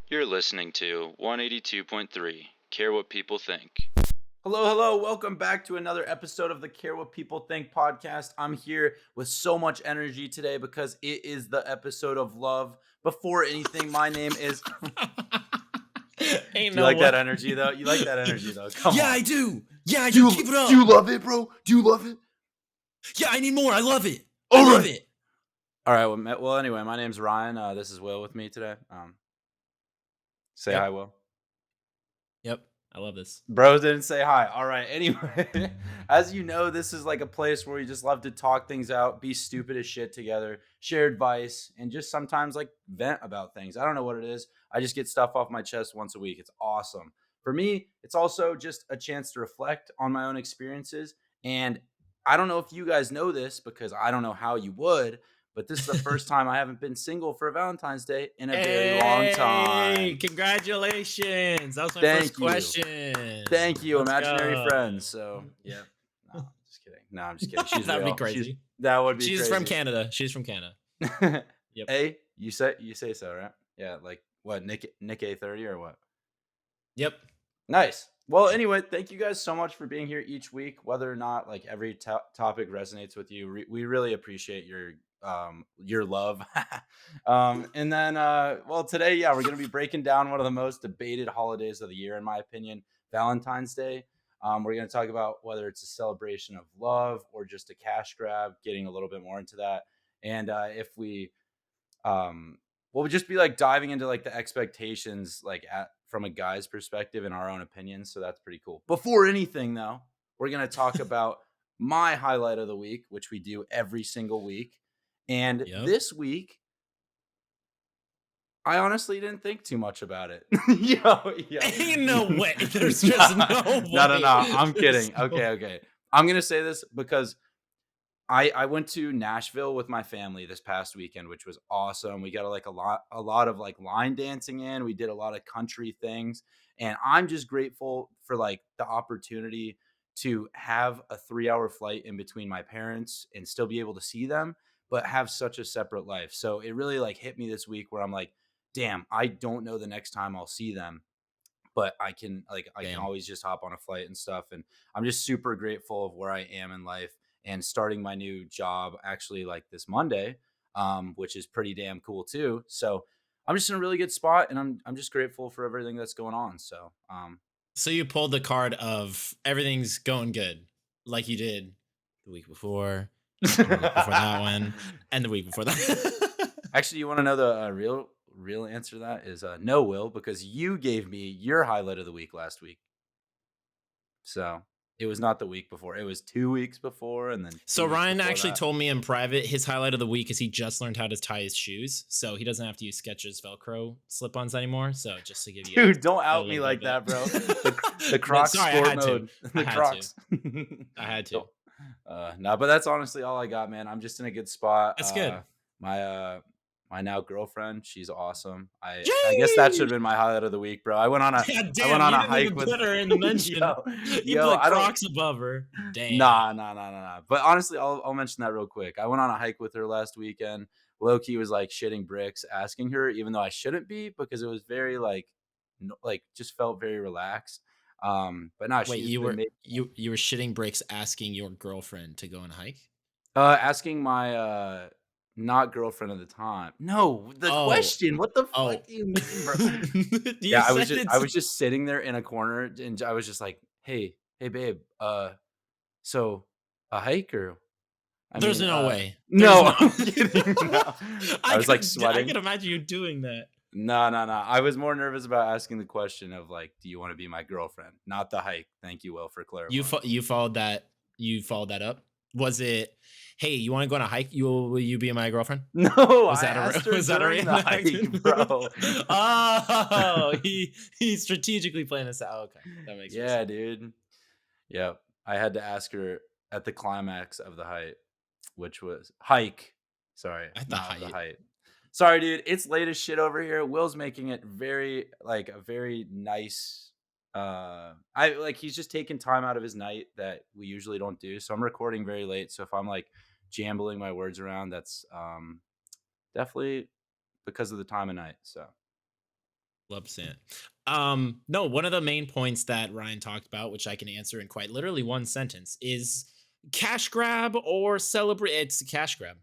You're listening to 182.3 Care What People Think. Hello. Welcome back to another episode of the Care What People Think podcast. I'm here with so much energy today because it is the episode of love. Before anything, my name is... Ain't Do you like that energy, though? You like that energy, though? Come Yeah, on. I do. Yeah, I do. Keep it up. Do you love it, bro? Do you love it? Yeah, I need more. I love it. All I love right. it. All right. Well, anyway, my name's Ryan. This is Will with me today. Say Yep. hi, Will. Yep. I love this. Bro didn't say hi. All right. Anyway, as you know, this is like a place where we just love to talk things out, be stupid as shit together, share advice, and just sometimes like vent about things. I don't know what it is. I just get stuff off my chest once a week. It's awesome. For me, it's also just a chance to reflect on my own experiences. And I don't know if you guys know this because I don't know how you would, but this is the first time I haven't been single for Valentine's Day in a very long time. Congratulations. That was my Thank first you. question. Thank you, Let's imaginary go. friends. So, yeah. No, just kidding. No, I'm just kidding. She's That'd be real. crazy. That would be She's crazy. from Canada. She's from Canada. Yep. Hey, you say so, right? Yeah, like what, Nick A30 or what? Yep. Nice. Well, anyway, thank you guys so much for being here each week. Whether or not like every topic resonates with you, we really appreciate your love. And then well, today, yeah, we're gonna be breaking down one of the most debated holidays of the year, in my opinion, Valentine's Day. We're gonna talk about whether it's a celebration of love or just a cash grab, getting a little bit more into that, and if we we'll just be like diving into like the expectations from a guy's perspective and our own opinions. So that's pretty cool. Before anything, though, we're going to talk about my highlight of the week, which we do every single week. And this week, I honestly didn't think too much about it. Yo. Ain't no way. There's just no way. No. I'm kidding. Okay. I'm going to say this because I went to Nashville with my family this past weekend, which was awesome. We got like a lot of like line dancing in. We did a lot of country things, and I'm just grateful for like the opportunity to have a 3-hour flight in between my parents and still be able to see them, but have such a separate life. So it really like hit me this week where I'm like, damn, I don't know the next time I'll see them, but I can always just hop on a flight and stuff. And I'm just super grateful of where I am in life and starting my new job actually like this Monday, which is pretty damn cool too. So I'm just in a really good spot, and I'm just grateful for everything that's going on. So you pulled the card of everything's going good, like you did the week before, the week before that one, and the week before that. Actually, you want to know the real answer to that is no, Will, because you gave me your highlight of the week last week. So it was not the week before. It was 2 weeks before, and then. So Ryan actually told me in private his highlight of the week is he just learned how to tie his shoes, so he doesn't have to use Skechers Velcro slip-ons anymore. So just to give you, dude, don't out me like that, bro. The Crocs sport mode. The Crocs. I had to. No, but that's honestly all I got, man. I'm just in a good spot. That's good. My now girlfriend, she's awesome. I guess that should have been my highlight of the week, bro. I went on a hike with her in the mention. You put Crocs above her. Damn. Nah. But honestly, I'll mention that real quick. I went on a hike with her last weekend. Low-key was like shitting bricks asking her, even though I shouldn't be, because it was very like just felt very relaxed. But no, wait, you were shitting bricks asking your girlfriend to go on a hike? Asking my not girlfriend at the time. No, the question. What the fuck do you mean, bro? Yeah, I was just sitting there in a corner, and I was just like, hey, babe, so a hike or? There's no way. No, I'm kidding. No. I was like sweating. I can imagine you doing that. No. I was more nervous about asking the question of like, do you want to be my girlfriend? Not the hike. Thank you, Will, for clarifying. You followed that. You followed that up. Was it, hey, you want to go on a hike? Will you be my girlfriend? No, was that a hike, bro? Oh, he's strategically playing this out. Okay, that makes sense. Yeah, dude. Yep, I had to ask her at the climax of the hike, which was hike. Sorry, the height. Sorry, dude. It's late as shit over here. Will's making it very a very nice. He's just taking time out of his night that we usually don't do. So I'm recording very late. So if I'm like jambling my words around, that's definitely because of the time of night. So Love seeing it. No, one of the main points that Ryan talked about, which I can answer in quite literally one sentence, is cash grab or celebrate. It's a cash grab.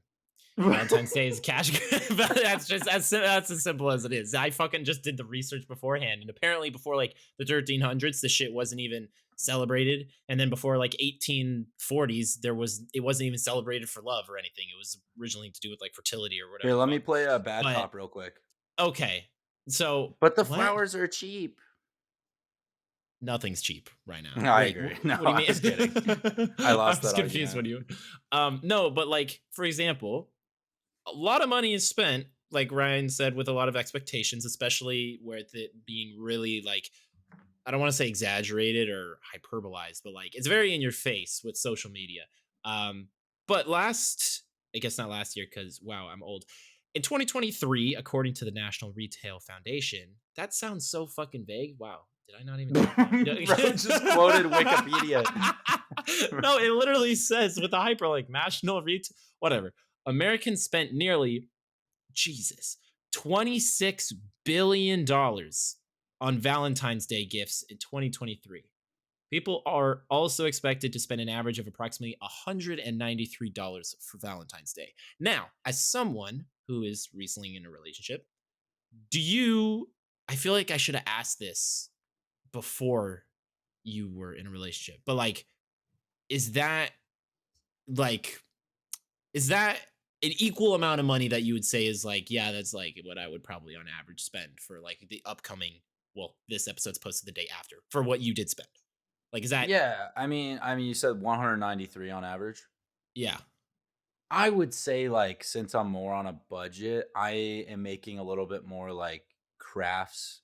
Valentine's Day is cash grab. That's as simple as it is. I fucking just did the research beforehand, and apparently before like the 1300s, the shit wasn't even celebrated, and then before like 1840s, it wasn't even celebrated for love or anything. It was originally to do with like fertility or whatever here, the let me fuck. play a bad But cop real quick. okay, so But the what? flowers are cheap. Nothing's cheap right now. I Wait, agree. No, what do you I mean? was kidding. I I lost was that confused. argument. What do you? No, but like for example, a lot of money is spent, like Ryan said, with a lot of expectations, especially with it being really like I don't want to say exaggerated or hyperbolized, but like it's very in your face with social media. Um, but I guess not last year because wow, I'm old. In 2023, according to the National Retail Foundation, that sounds so fucking vague. Wow, did I not even check that? Bro just quoted Wikipedia. No, it literally says with the hyperlink, National Retail, whatever. Americans spent nearly Jesus, $26 billion on Valentine's Day gifts in 2023. People are also expected to spend an average of approximately $193 for Valentine's Day. Now, as someone who is recently in a relationship, do you, I feel like I should have asked this before you were in a relationship, but like, is that like is that an equal amount of money that you would say is like, yeah, that's like what I would probably on average spend for like the upcoming, well, this episode's posted the day after for what you did spend. Like, is that, Yeah, I mean, you said 193 on average. yeah, I would say, like, since I'm more on a budget, I am making a little bit more like crafts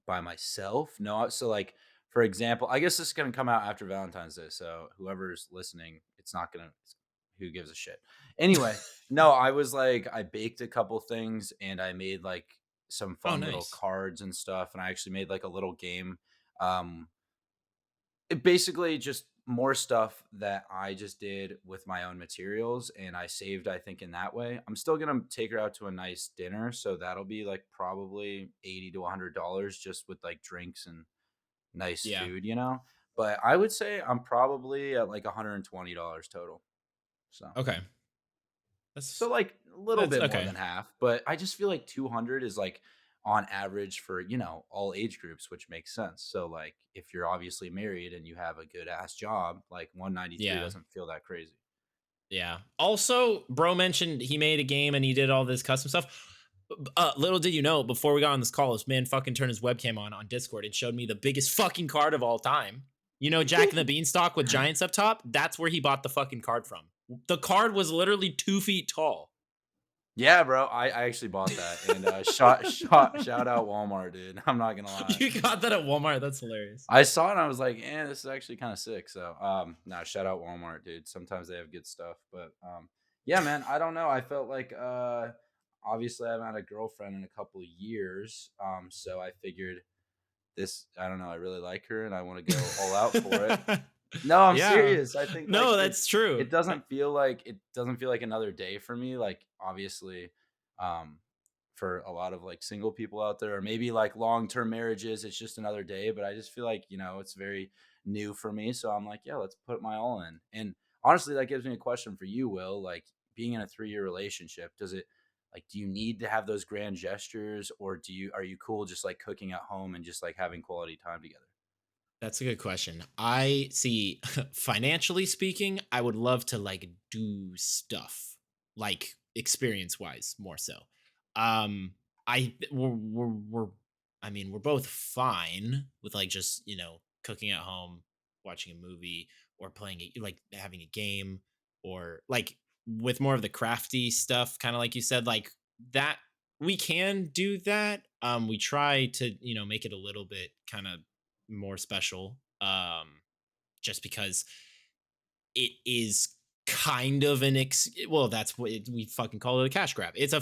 by myself. No, so like for example, I guess this is gonna come out after Valentine's Day. So whoever's listening, it's not gonna. Who gives a shit? Anyway, no, I was like, I baked a couple things and I made like some oh, fun little nice. cards and stuff, and I actually made like a little game. Um, it basically just more stuff that I just did with my own materials and I saved, I think, in that way. I'm still gonna take her out to a nice dinner, so that'll be like probably $80 to $100 just with like drinks and nice Yeah. food, you know. But I would say I'm probably at like $120 total. So Okay. so That's, like a little that's bit more okay. than half, but I just feel like 200 is like on average for, all age groups, which makes sense. So like if you're obviously married and you have a good ass job, like 193 Yeah. doesn't feel that crazy. Yeah. Also, bro mentioned he made a game and he did all this custom stuff. Little did you know, before we got on this call, this man fucking turned his webcam on Discord and showed me the biggest fucking card of all time. You know, Jack and the Beanstalk with giants up top? That's where he bought the fucking card from. The card was literally 2 feet tall. Yeah, bro. I actually bought that and shout out Walmart, dude. I'm not gonna lie. You got that at Walmart. That's hilarious. I saw it and I was like, this is actually kind of sick. So no, shout out Walmart, dude. Sometimes they have good stuff. But yeah, man, I don't know. I felt like obviously I haven't had a girlfriend in a couple of years. So I figured I don't know, I really like her and I want to go all out for it. No, I'm Yeah. serious. I think like No, that's true. it doesn't feel like another day for me. Like obviously, um, for a lot of like single people out there, or maybe like long term marriages, it's just another day. But I just feel like it's very new for me. So I'm like, yeah, let's put my all in. And honestly, that gives me a question for you, Will. Like being in a 3-year relationship, do you need to have those grand gestures, or are you cool just like cooking at home and just like having quality time together? That's a good question. I see, financially speaking, I would love to like do stuff like experience wise more so. Um, we're I mean, we're both fine with like just, cooking at home, watching a movie or playing like having a game or like with more of the crafty stuff, kind of like you said, like that we can do that. We try to, make it a little bit kind of more special just because it is kind of well, that's what we fucking call it, a cash grab. It's a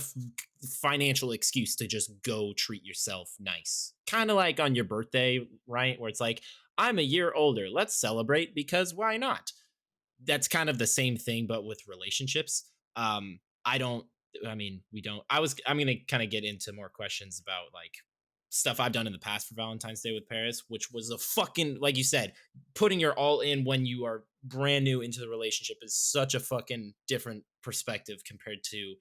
financial excuse to just go treat yourself nice, kind of like on your birthday, right, where it's like, I'm a year older, let's celebrate because why not. That's kind of the same thing but with relationships. I don't I mean, we don't. I'm gonna kind of get into more questions about like stuff I've done in the past for Valentine's Day with Paris, which was a fucking, like you said, putting your all in when you are brand new into the relationship is such a fucking different perspective compared to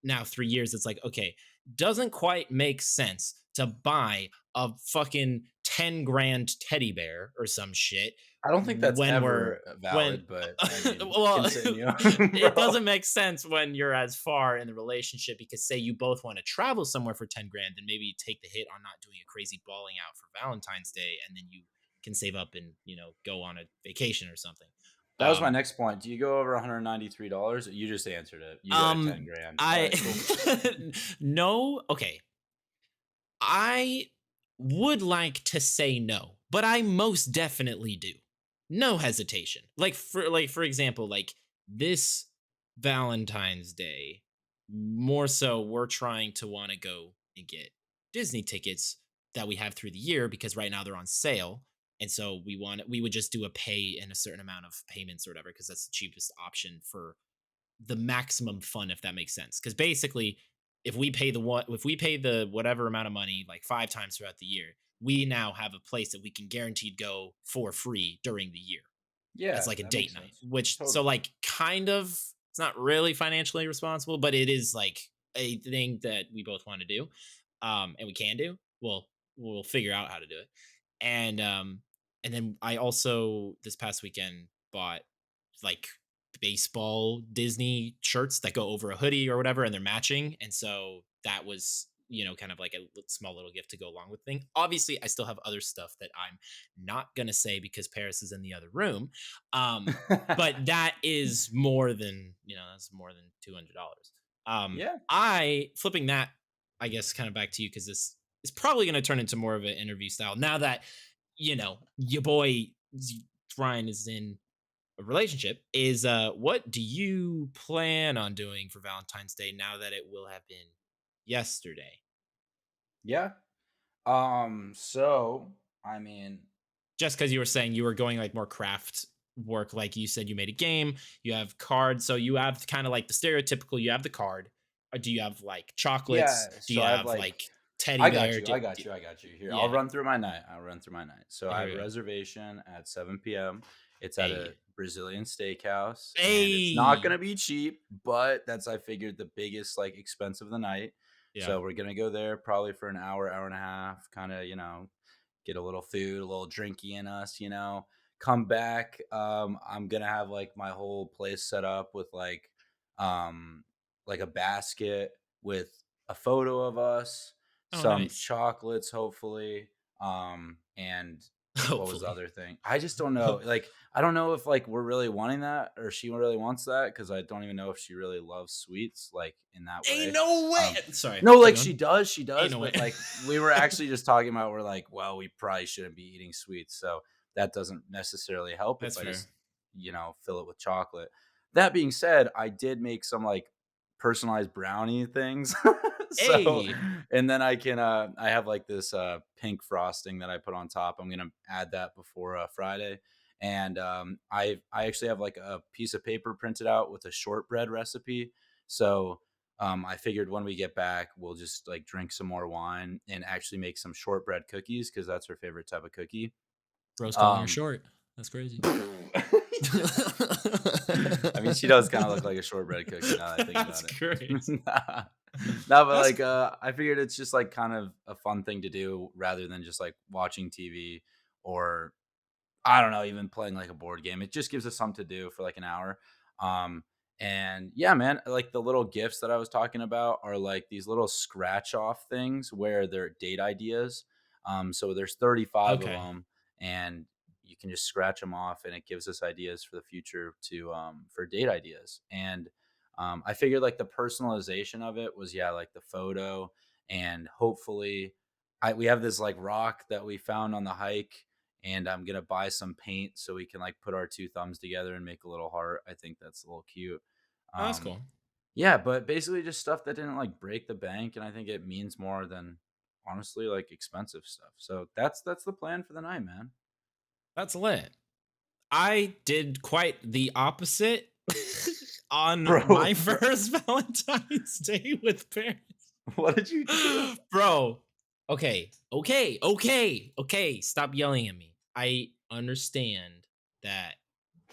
now 3 years. It's like, okay, doesn't quite make sense to buy a fucking 10 grand teddy bear or some shit I don't think that's when we're ever when valid, but I mean, well, continue, it bro. doesn't make sense when you're as far in the relationship, because say you both want to travel somewhere for 10 grand, then maybe you take the hit on not doing a crazy balling out for Valentine's Day, and then you can save up and go on a vacation or something. That was my um next point. Do you go over $193? You just answered it. You go to um 10 grand. All I right, cool. no, okay, I would like to say no, but I most definitely do. No hesitation. Like for example, like this Valentine's Day, more so we're trying to want to go and get Disney tickets that we have through the year, because right now they're on sale. And so we would just do a pay in a certain amount of payments or whatever, because that's the cheapest option for the maximum fun, if that makes sense. Because basically, if we pay the whatever amount of money like 5 times throughout the year, we now have a place that we can guaranteed go for free during the year as Yeah, like a that date makes night. sense. Which, so Totally. like, kind of, it's not really financially responsible, but it is like a thing that we both want to do, and we can do. Well, we'll figure out how to do it. And then I also this past weekend bought like baseball Disney shirts that go over a hoodie or whatever, and they're matching. And so that was, kind of like a small little gift to go along with thing. Obviously, I still have other stuff that I'm not gonna say because Paris is in the other room. Um, but that is more than, that's more than $200. Yeah. I flipping that, I guess, kind of back to you, because this is probably going to turn into more of an interview style now that your boy Ryan is in a relationship. Is what do you plan on doing for Valentine's Day now that it will have been yesterday? Yeah. So I mean, Just because you were saying you were going like more craft work, like you said, you made a game, you have cards, so you have kind of like the stereotypical. You have the card. Or do you have like chocolates? yeah. Do So you I have have like, like teddy I got bear? you. I got you. I got you. Here, I'll Yeah, run through my night. I'll run through my night. So I here have we a go. reservation at 7 p.m. It's at a Hey, Brazilian steakhouse, and it's not hey, gonna be cheap, but that's I figured the biggest like expense of the night. yeah. So we're gonna go there probably for an hour, hour and a half, kind of get a little food, a little drinky in us, come back. I'm gonna have like my whole place set up with um like a basket with a photo of us, Oh, some nice. chocolates, hopefully. And what was the Hopefully. other thing? I just don't know. Like, I don't know if like we're really wanting that or she really wants that, because I don't even know if she really loves sweets like in that Ain't way. no way. Um, Sorry, no, keep like going. she Ain't does, no way. but like we were actually just talking about, we're like, well, we probably shouldn't be eating sweets, so that doesn't necessarily help if That's I fair. just fill it with chocolate. That being said, I did make some like personalized brownie things. So, Hey. and then I have like this pink frosting that I put on top. I'm gonna add that before Friday. And I actually have like a piece of paper printed out with a shortbread recipe. So I figured when we get back, we'll just like drink some more wine and actually make some shortbread cookies, because that's her favorite type of cookie. Bro's calling her Um, short. That's crazy. I mean, she does kind of look like a shortbread cookie now that I think That's about it. crazy. Nah. No, but That's like, I figured it's just like kind of a fun thing to do rather than just like watching TV, or I don't know, even playing like a board game. It just gives us something to do for like an hour. Um, and yeah, man, like the little gifts that I was talking about are like these little scratch off things where they're date ideas. So there's 35 of okay. them, and you can just scratch them off, and it gives us ideas for the future for date ideas. And I figured like the personalization of it was, yeah, like the photo, and hopefully, we have this like rock that we found on the hike, and I'm gonna buy some paint so we can like put our two thumbs together and make a little heart. I think that's a little cute. Oh, that's Um, cool. yeah, but basically just stuff that didn't like break the bank, and I think it means more than honestly like expensive stuff. So that's the plan for the night, man. That's lit. I did quite the opposite. on Bro, my first Valentine's Day with Paris. what did you do? Bro, okay. Stop yelling at me. I understand that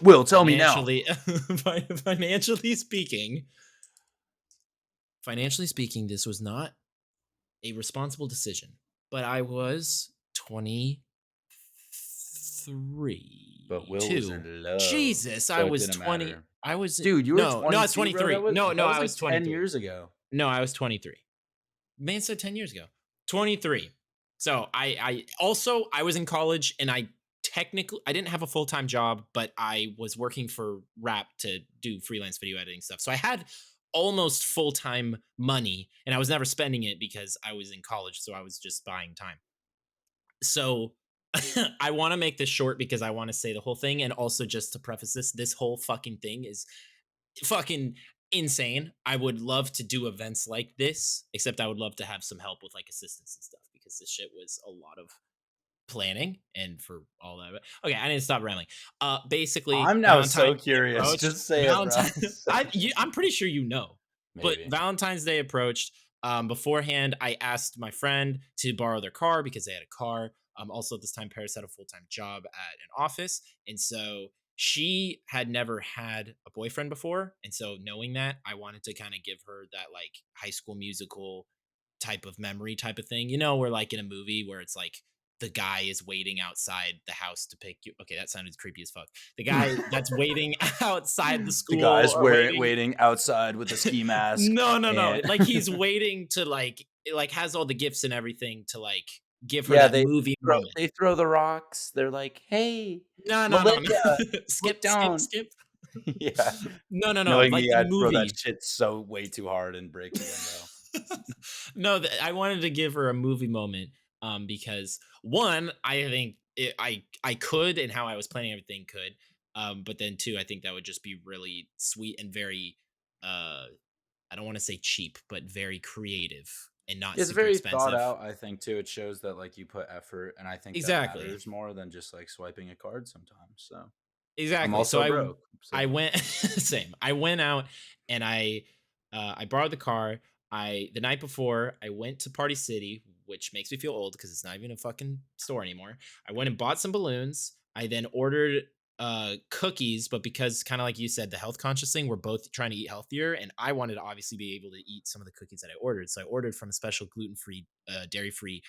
Will, tell me now. financially, financially speaking, this was not a responsible decision. But I was 23, But Will was 2. in love, Jesus, I so it was didn't 20. matter. I was Dude, you were no, I was 22, bro. 23. No, That I was was like 10 23. years ago. No, I was 23. Man said 10 years ago. 23. So I was in college and I didn't have a full-time job, but I was working for Rap to do freelance video editing stuff. So I had almost full-time money and I was never spending it because I was in college, so I was just buying time. So I want to make this short because I want to say the whole thing, and also just to preface this whole fucking thing is fucking insane. I would love to do events like this, except I would love to have some help with like assistance and stuff because this shit was a lot of planning and for all that. Okay, I need to stop rambling. Basically, I'm now so Valentine's Day curious. approached. Just say it, bro. Valentine, I'm pretty sure you know, but Maybe. Valentine's Day approached. Beforehand, I asked my friend to borrow their car because they had a car. Also, at this time, Paris had a full time job at an office, and so she had never had a boyfriend before. And so, knowing that, I wanted to kind of give her that like High School Musical type of memory type of thing. You know, where like in a movie where it's like the guy is waiting outside the house to pick you. Okay, that sounded creepy as fuck. The guy that's waiting outside the The school guy's or waiting. waiting outside with a ski mask. No. And Like he's waiting to like has all the gifts and everything to like give her yeah, that movie moment. they throw the rocks. They're like, "Hey, No. Malia, look Skip, skip, down." skip. Yeah. No. Knowing Like me, the I'd throw that movie. shit so way too hard and break the window. No, I wanted to give her a movie moment because one, I think I could and how I was planning everything could. But then two, I think that would just be really sweet and very uh I don't want to say cheap, but very creative and not It's super very thought expensive. out, I think, too. It shows that, like, you put effort, and I think that Exactly. matters more than just, like, swiping a card sometimes, so I'm Exactly. So also broke, I so went same. I went out and I borrowed the car. The night before I went to Party City, which makes me feel old because it's not even a fucking store anymore. I went and bought some balloons. I then ordered cookies, but because kind of like you said, the health conscious thing, we're both trying to eat healthier, and I wanted to obviously be able to eat some of the cookies that I ordered. So I ordered from a special gluten-free, dairy-free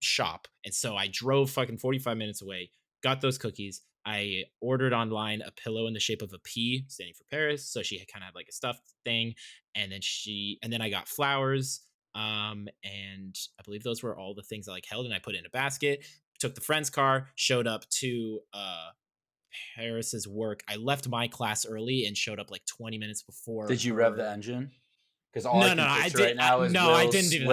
shop, and so I drove fucking 45 minutes away, got those cookies. I ordered online a pillow in the shape of a P standing for Paris. So she kind of had like a stuffed thing. And then I got flowers. And I believe those were all the things I like held. And I put it in a basket, took the friend's car, showed up to Paris's work. I left my class early and showed up like 20 minutes before did you rev the her. engine? Because all I No, can I picture did. right now is No, I Will's didn't do that.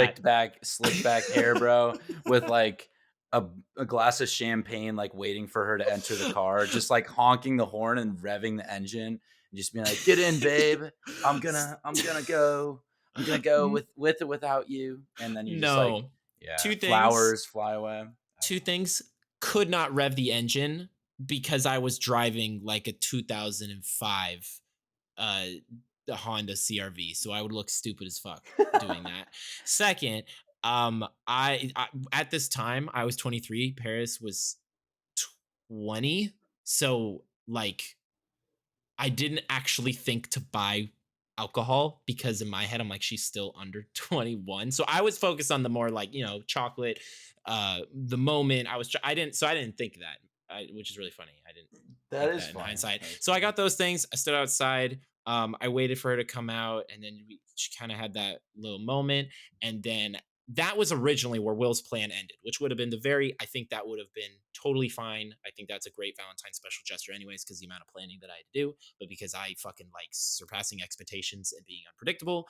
slicked back hair, bro, with, like, a glass of champagne, like, waiting for her to enter the car, just, like, honking the horn and revving the engine, and just being like, "Get in, babe. I'm gonna go. I'm gonna go with or without you." And then you just, like, No, yeah, two things. flowers fly away. I Two don't know. things. Could not rev the engine because I was driving like a 2005 uh the Honda CRV, so I would look stupid as fuck doing that. Second, I at this time I was 23, Paris was 20, so like I didn't actually think to buy alcohol because in my head I'm like she's still under 21. So I was focused on the more like, chocolate the moment. I didn't think that. Which is really funny. I didn't That think is that in funny. hindsight. That's So I funny. got those things. I stood outside. I waited for her to come out and then she kind of had that little moment, and then that was originally where Will's plan ended, which would have been I think that would have been totally fine. I think that's a great Valentine special gesture, anyways, because the amount of planning that I had to do. But because I fucking like surpassing expectations and being unpredictable,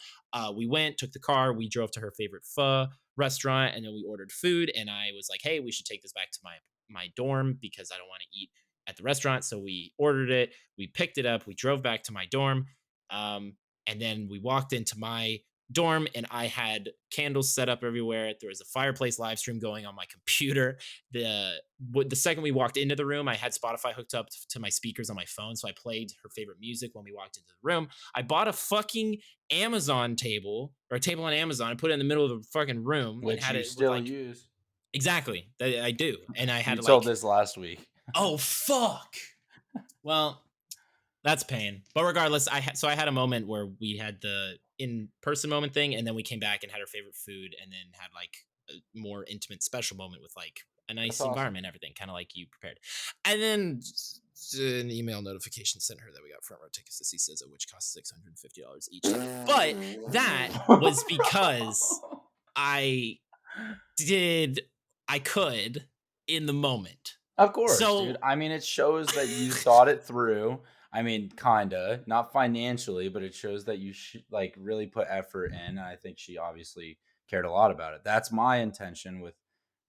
we took the car, we drove to her favorite pho restaurant, and then we ordered food. And I was like, hey, we should take this back to my dorm because I don't want to eat at the restaurant. So we ordered it, we picked it up, we drove back to my dorm. Um, and then we walked into my dorm, and I had candles set up everywhere. There was a fireplace live stream going on my computer. The second we walked into the room, I had Spotify hooked up to my speakers on my phone, so I played her favorite music when we walked into the room. I bought a fucking Amazon table, or a table on Amazon, and put it in the middle of the fucking room and Which had you it with still like use. exactly I do, and I You had told like, this last week. oh fuck. Well, that's pain. But regardless, I had a moment where we had the in-person moment thing, and then we came back and had our favorite food, and then had like a more intimate, special moment with like a That's nice awesome. environment, everything, kind of like you prepared. And then an email notification sent her that we got front row tickets to see SZA, which cost $650 each ticket. But that was because I I could in the moment. Of course, dude. So I mean, it shows that you thought it through. I mean, kinda, not financially, but it shows that you like really put effort in. I think she obviously cared a lot about it. That's my intention with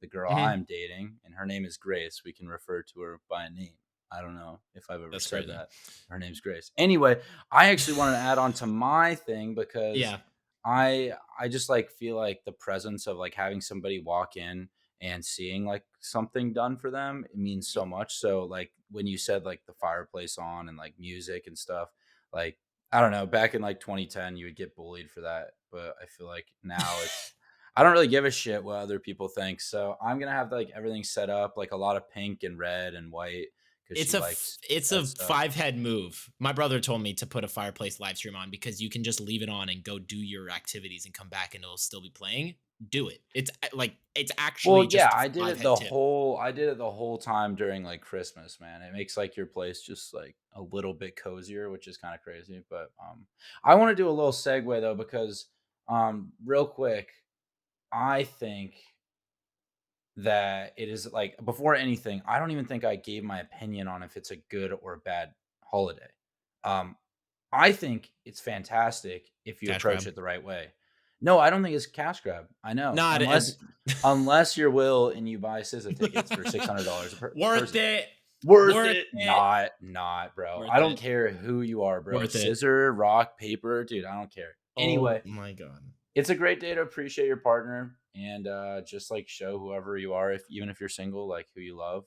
the girl mhm, I'm dating, and her name is Grace. We can refer to her by name. I don't know if I've ever that's said crazy. that. Her name's Grace. Anyway, I actually wanted to add on to my thing because Yeah. I just like feel like the presence of like having somebody walk in and seeing like something done for them, it means so much. So like when you said like the fireplace on and like music and stuff, like I don't know, back in like 2010 you would get bullied for that, but I feel like now it's I don't really give a shit what other people think. So I'm going to have like everything set up like a lot of pink and red and white cuz she likes It's that a stuff. 5 head move. My brother told me to put a fireplace live stream on because you can just leave it on and go do your activities and come back and it'll still be playing. Do it. It's like it's Well, actually yeah, just a 5 head tip. I did it the whole time during like Christmas, man. It makes like your place just like a little bit cozier, which is kind of crazy. But I want to do a little segue though, because real quick, I think that it is like before anything, I don't even think I gave my opinion on if it's a good or a bad holiday. Um, I think it's fantastic if you Cash approach grab. it the right way. No, I don't think it's a cash grab. I know. Not Unless you're Will and you buy SZA tickets for $600 a worth person. it. Worth Worth it? it. Not, bro. Worth I don't it. care who you are, bro. Worth it. Scissor, rock, paper, dude, I don't care. Oh Anyway, my god. it's a great day to appreciate your partner and just like show whoever you are, if even if you're single, like who you love.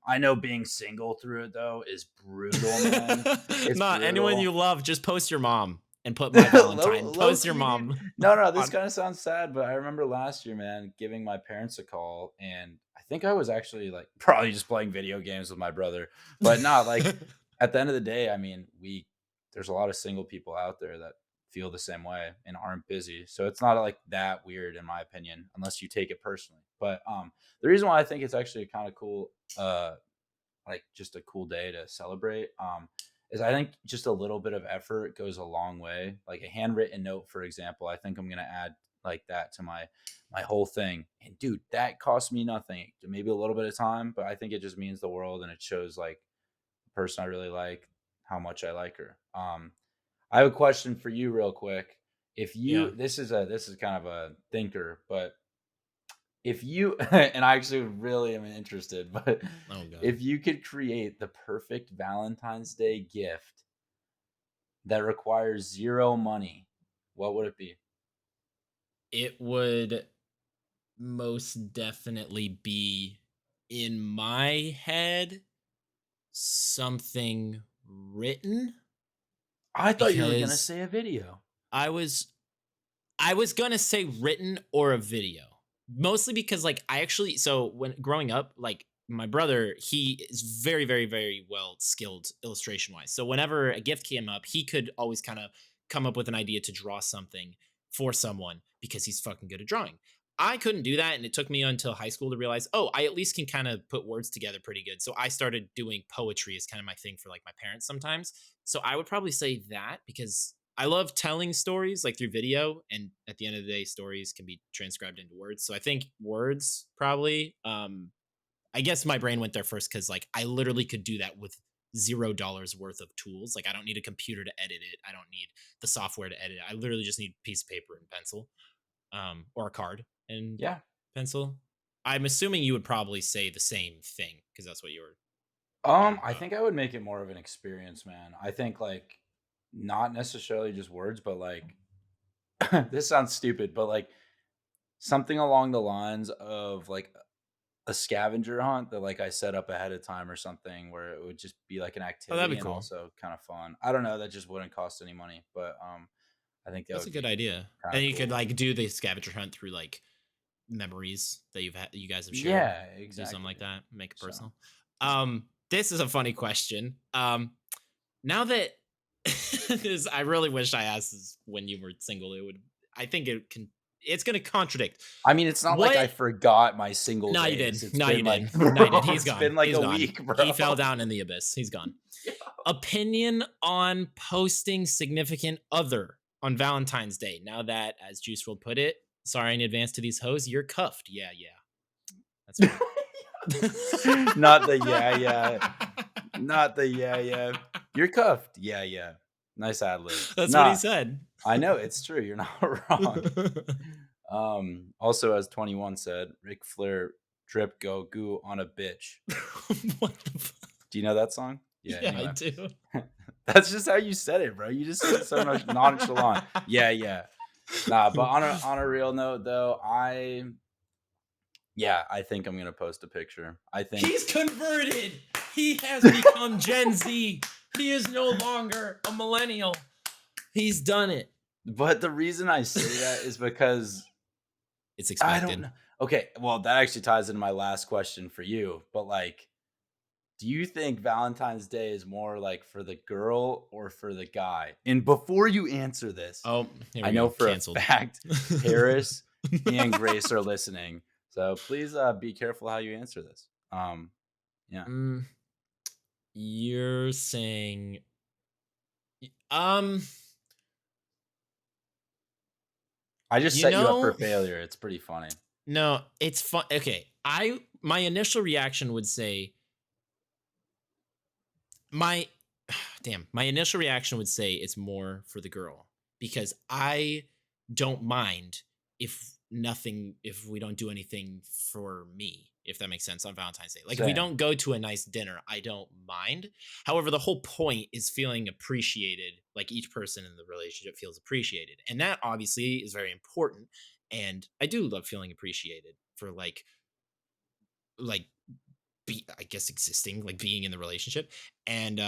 I know being single through it though is brutal, man. It's Not anyone brutal. you love, just post your mom and put my Valentine. Low Post your key, dude. mom No, this on. kind of sounds sad, but I remember last year, man, giving my parents a call, and I think I was actually like probably just playing video games with my brother, but not like at the end of the day, I mean, there's a lot of single people out there that feel the same way and aren't busy, so it's not like that weird in my opinion, unless you take it personally. But the reason why I think it's actually kind of cool, like just a cool day to celebrate, is I think just a little bit of effort goes a long way. Like a handwritten note, for example, I think I'm gonna add like that to my whole thing. And dude, that cost me nothing. Maybe a little bit of time, but I think it just means the world, and it shows like the person I really like, how much I like her. I have a question for you real quick. If Yeah. you this is kind of a thinker, but if you and I actually really am interested, but Oh god. if you could create the perfect Valentine's Day gift that requires zero money, what would it be? It would most definitely be in my head something written I thought you were gonna because say a video. I was I was gonna say written or a video. Mostly because like I actually so when growing up, like my brother, he is very, very, very well skilled illustration wise. So whenever a gift came up, he could always kind of come up with an idea to draw something for someone because he's fucking good at drawing. I couldn't do that, and it took me until high school to realize, oh, I at least can kind of put words together pretty good. So I started doing poetry as kind of my thing for like my parents sometimes. So I would probably say that because I love telling stories like through video, and at the end of the day, stories can be transcribed into words. So I think words probably. I guess my brain went there first because like I literally could do that with $0 worth of tools. Like I don't need a computer to edit it. I don't need the software to edit it. I literally just need a piece of paper and pencil, or a card and Yeah. pencil. I'm assuming you would probably say the same thing because that's what you were talking I about. think I would make it more of an experience, man. I think like not necessarily just words, but like this sounds stupid, but like something along the lines of like a scavenger hunt that like I set up ahead of time or something where it would just be like an Oh, that'd activity be and cool. also kind of fun. I don't know, that just wouldn't cost any money, but I think that That's a would good be idea. kind And of you could cool. like do the scavenger hunt through like memories that you guys have shared. Yeah, Do something exactly. like that. Make it So, personal. yeah. This is a funny question. Now that this, I really wish I asked this when you were single. It would. I think it can. It's going to contradict I mean, it's not like what. I forgot my single No, you days. did. It's No, you been did. like, No, you bro, did. He's it's gone. been like He's a gone. week, He bro. fell down in the abyss. He's gone. Opinion on posting significant other on Valentine's Day. Now that, as Juice will put it, sorry in advance to these hoes, you're cuffed. Yeah, yeah. That's right. Not the yeah, yeah. Not the yeah, yeah. You're cuffed. Yeah, yeah. Nice ad lib. That's what he Nah, said. I know it's true. You're not wrong. Also, as 21 said, Ric Flair drip go goo on a bitch. What the Do you know that song? Yeah, Yeah, I anyway. do. That's just how you said it, bro. You just said it so nonchalant. Yeah, yeah. Nah, but on a real note though, I think I'm gonna post a picture. I think He's converted. He has become Gen Z. He is no longer a millennial. He's done it. but the reason I say that is because It's I don't expected. know. Okay, well, that actually ties into my last question for you. But like, do you think Valentine's Day is more like for the girl or for the guy? And before you answer this, Oh, here I we know go. for a Canceled. fact Paris and Grace are listening. So please be careful how you answer this. Yeah. Mm, you're saying um I just you set you up for know failure. It's pretty funny. no, it's fun. Okay, my initial reaction would say my my initial reaction would say it's more for the girl because I don't mind if we don't do anything for me, if that makes sense, on Valentine's Day. Like if we Same. don't go to a nice dinner, I don't mind. However, the whole point is feeling appreciated, like each person in the relationship feels appreciated. And that obviously is very important. And I do love feeling appreciated for like I guess existing, like being in the relationship. And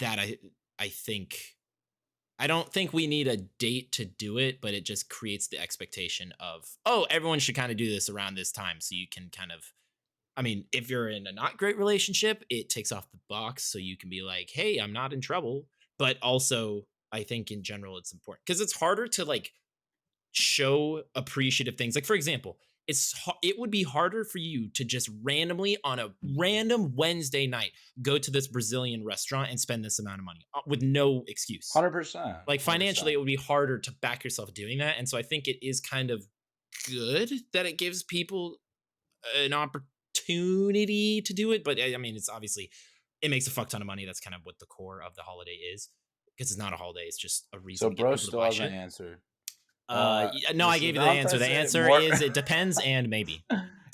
that I think I don't think we need a date to do it, but it just creates the expectation of, oh, everyone should kind of do this around this time. So you can kind of, I mean, if you're in a not great relationship, it takes off the box. So you can be like, hey, I'm not in trouble. But also, I think in general, it's important because it's harder to like show appreciative things. Like for example, it would be harder for you to just randomly on a random Wednesday night go to this Brazilian restaurant and spend this amount of money with no excuse. 100%. Like financially, 100%. it would be harder to back yourself doing that. And so I think it is kind of good that it gives people an opportunity to do it. But I mean, it's obviously it makes a fuck ton of money. That's kind of what the core of the holiday is. Because it's not a holiday, it's just a reason So to get bro people to still buy hasn't shit. answered. No, I So gave you the answer. Valentine's The Day answer more. is it depends and maybe.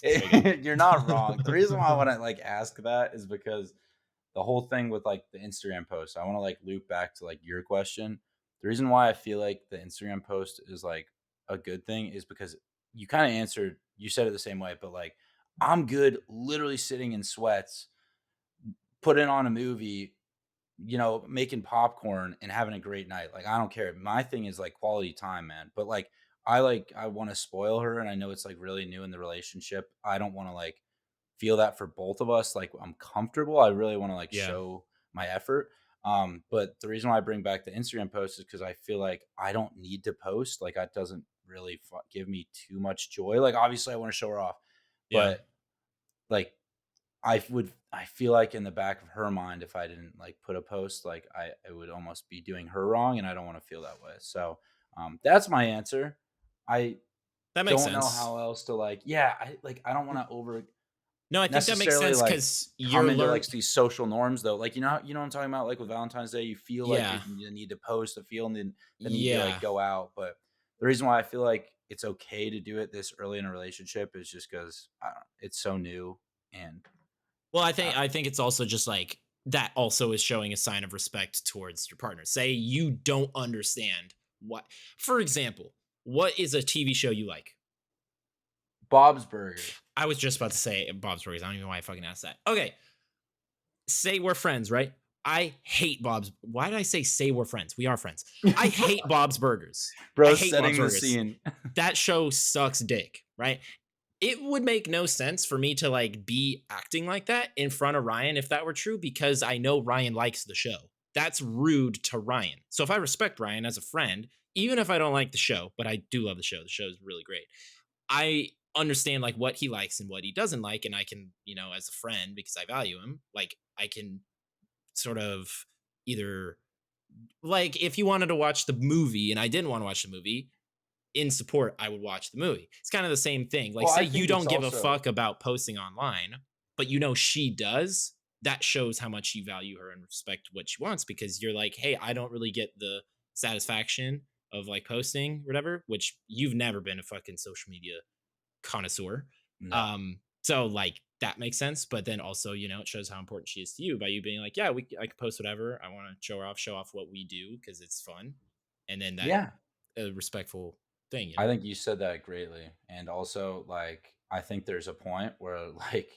There you go. You're not wrong. The reason why I want to like ask that is because the whole thing with like the Instagram post, I want to like loop back to like your question. The reason why I feel like the Instagram post is like a good thing is because you kind of answered, you said it the same way, but like I'm good literally sitting in sweats, putting on a movie, making popcorn and having a great night. Like I don't care. My thing is like quality time, man. But I want to spoil her and I know it's like really new in the relationship. I don't want to like feel that for both of us. Like I'm comfortable. I really want to like Yeah. show my effort. But the reason why I bring back the Instagram post is because I feel like I don't need to post. Like that doesn't really give me too much joy. Like obviously I want to show her off, Yeah. but like I feel like in the back of her mind, if I didn't like put a post, like I would almost be doing her wrong, and I don't want to feel that way. So that's my answer. I That makes don't know sense. how else to like. Yeah, I don't want to over No, I think that makes necessarily sense like because come you're into learn. like these social norms though. Like you know what I'm talking about. Like with Valentine's Day, you feel like Yeah. you need to post a feel and then the need to like Yeah. go out. But the reason why I feel like it's okay to do it this early in a relationship is just because it's so new and Well, I I think it's also just like that also is showing a sign of respect towards your partner. Say you don't understand what, for example, what is a TV show you like? Bob's Burgers. I was just about to say Bob's Burgers. I don't even know why I fucking asked that. Okay. Say we're friends, right? I hate Bob's. Why did I say we're friends? We are friends. I hate Bob's Burgers. Bro, I hate setting Bob's the Burgers. scene. That show sucks dick, right? It would make no sense for me to like be acting like that in front of Ryan if that were true, because I know Ryan likes the show. That's rude to Ryan. So if I respect Ryan as a friend, even if I don't like the show, but I do love the show is really great. I understand like what he likes and what he doesn't like, and I can, as a friend, because I value him, like I can sort of either, like, if you wanted to watch the movie and I didn't want to watch the movie, in support, I would watch the movie. It's kind of the same thing. Like, Well, I say you think don't it's give a also- fuck about posting online, but she does. That shows how much you value her and respect what she wants, because you're like, hey, I don't really get the satisfaction of like posting, whatever, which you've never been a fucking social media connoisseur. No. So like that makes sense, but then also, it shows how important she is to you by you being like, yeah, I can post whatever I want to, show off what we do because it's fun, and then that Yeah. a respectful thing. I think you said that greatly. And also, like, I think there's a point where, like,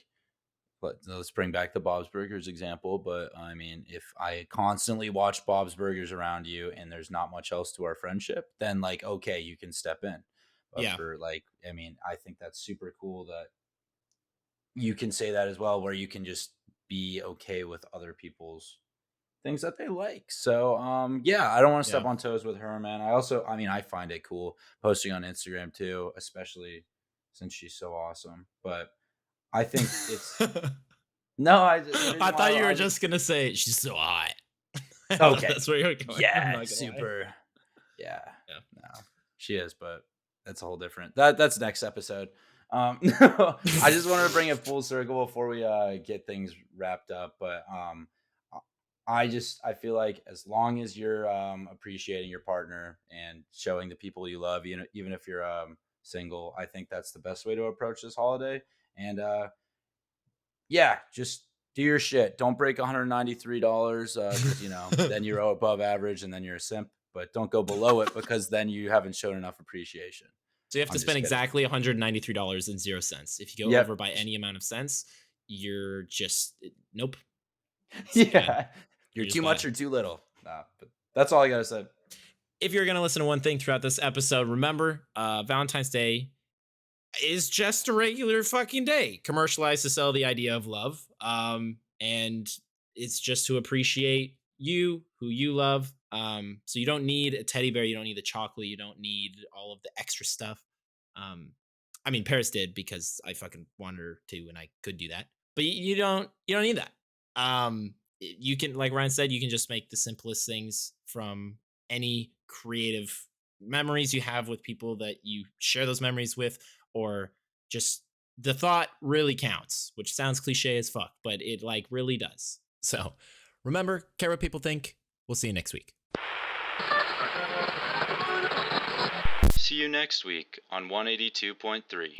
let's bring back the Bob's Burgers example. But I mean, if I constantly watch Bob's Burgers around you and there's not much else to our friendship, then, like, okay, you can step in. But Yeah. for, like, I mean, I think that's super cool that you can say that as well, where you can just be okay with other people's things that they like. So yeah, I don't want to step Yeah. on toes with her, man. I find it cool posting on Instagram too, especially since she's so awesome. But I think it's no, I thought you were just gonna say she's so hot. Okay. That's where you're going. I'm yeah, not gonna lie. super. Yeah. Yeah. No, she is, but that's a whole different. That's next episode. No, I just wanted to bring it full circle before we get things wrapped up. But I feel like as long as you're appreciating your partner and showing the people you love, even if you're single, I think that's the best way to approach this holiday. And yeah, just do your shit. Don't break $193 because then you're above average and then you're a simp. But don't go below it, because then you haven't shown enough appreciation. So you have to I'm spend just kidding. exactly $193.00. If you go Yep. over by any amount of cents, you're just nope. Yeah, you're just too much bad. or too little. Nah, but that's all I gotta say. If you're gonna listen to one thing throughout this episode, remember Valentine's Day is just a regular fucking day, commercialized to sell the idea of love. And it's just to appreciate you, who you love. So you don't need a teddy bear, you don't need the chocolate, you don't need all of the extra stuff. I mean, Paris did, because I fucking wanted her to, and I could do that. But you don't need that. You can, like Ryan said, you can just make the simplest things from any creative memories you have with people that you share those memories with, or just the thought really counts, which sounds cliche as fuck, but it like really does. So remember, care what people think. We'll see you next week. See you next week on 182.3.